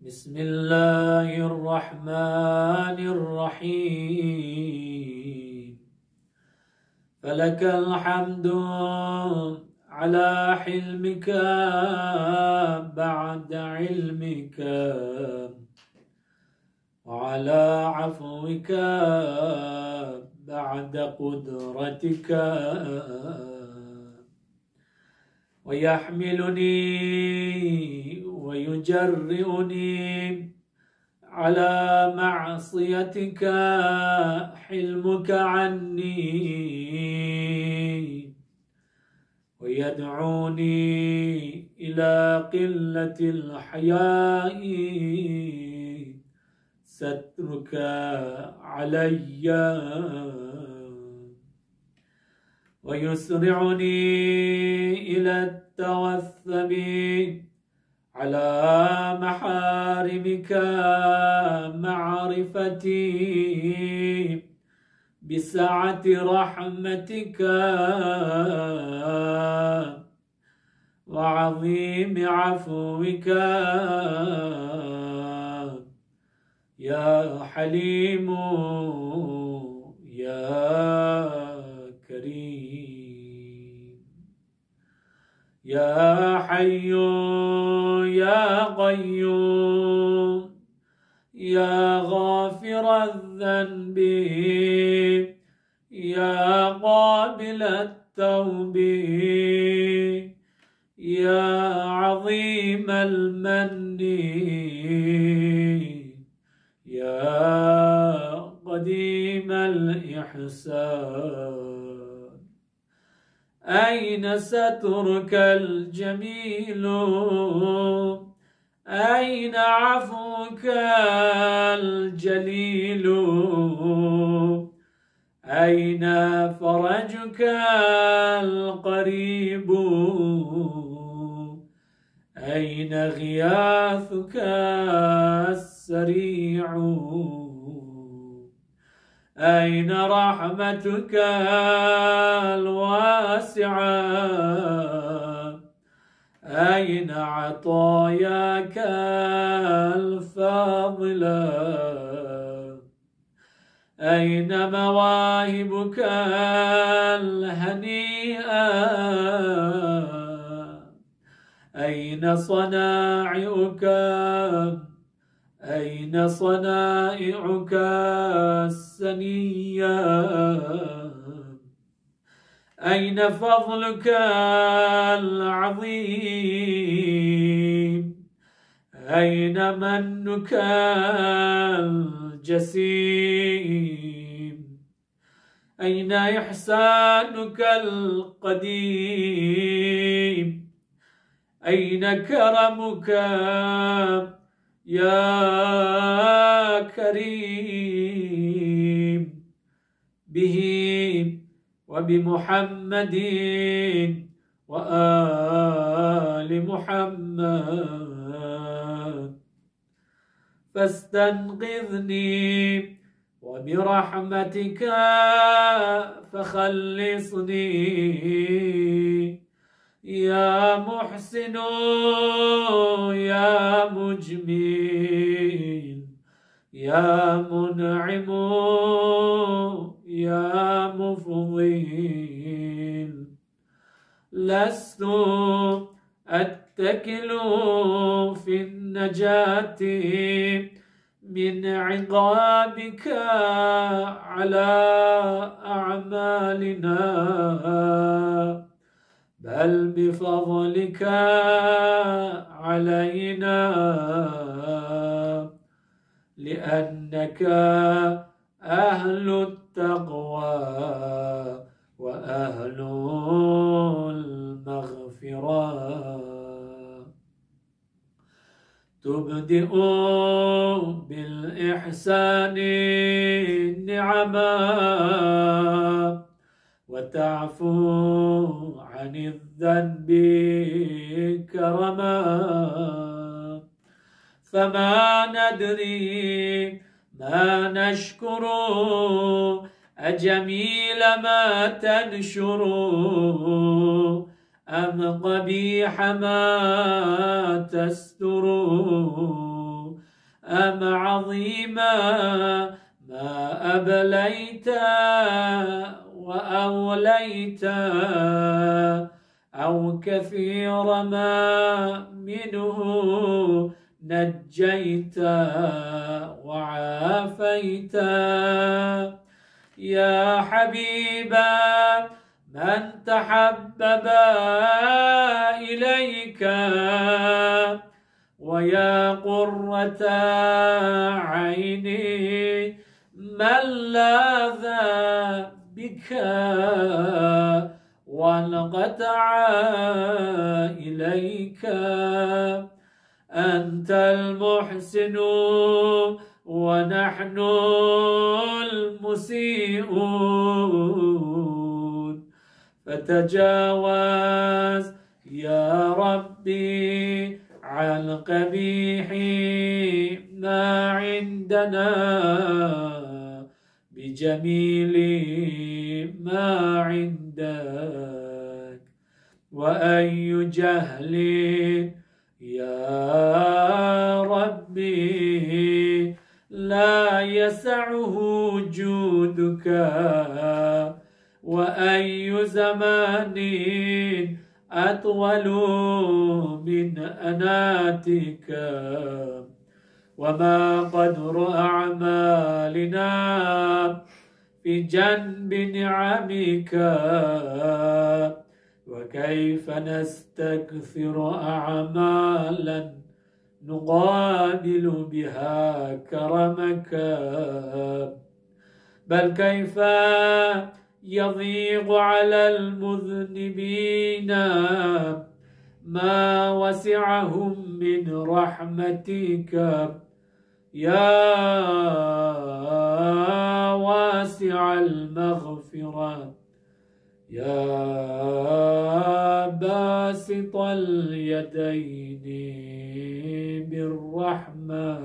بسم الله الرحمن الرحيم. فلك الحمد على حلمك بعد علمك، وعلى عفوك بعد قدرتك، ويحملني ويجرئني على معصيتك حلمك عني، ويدعوني إلى قلة الحياء سترك علي، ويسرعني إلى التوثب على محارمك معرفتي بسعة رحمتك وعظيم عفوك يا حليم يا كريم، يا حي يا قيوم، يا غافر الذنب، يا قابل التوب، يا عظيم المن، يا قديم الإحسان. أين سترك الجميل؟ أين عفوك الجليل؟ أين فرجك القريب؟ أين غياثك السريع؟ أين رحمتك الواسعة؟ أين عطاياك الفاضلة؟ أين مواهبك الهنيئة؟ أين صنائعك؟ أين صنائعك السنية؟ أين فضلك العظيم؟ أين منك الجسيم؟ أين إحسانك القديم؟ أين كرمك يا كريم؟ به وبمحمد وآل محمد فاستنقذني وبرحمتك فخلصني يا محسن يا مجمل يا منعم يا مفضل. لست أتكل في النجاة من عقابك على أعمالنا، بل بفضلك علينا، لأنك أهل التقوى وأهل المغفرة. تبدئ بالإحسان النعما وتعفو عن الذنب كرما، فما ندري ما نشكر أجميل ما تنشر أم قبيح ما تستر، أم عظيما ما أبليت وأوليت أو كثير ما منه نجيت وعافيت يا حبيبا من تحبب إليك ويا قرة عيني من لاذ بك وانقطع إليك أنت المحسن ونحن المسيئون فتجاوز يا ربي عن قبيح ما عندنا بجميل ما عندك وأي جهل يا ربي لا يسعه جودك وأي زمان أطول من أناتك وما قدر أعمالنا في جنب نعمك وكيف نستكثر أعمالا نقابل بها كرمك بل كيف يضيق على المذنبين ما وسعهم من رحمتك يا واسع المغفرة يا باسط اليدين بالرحمة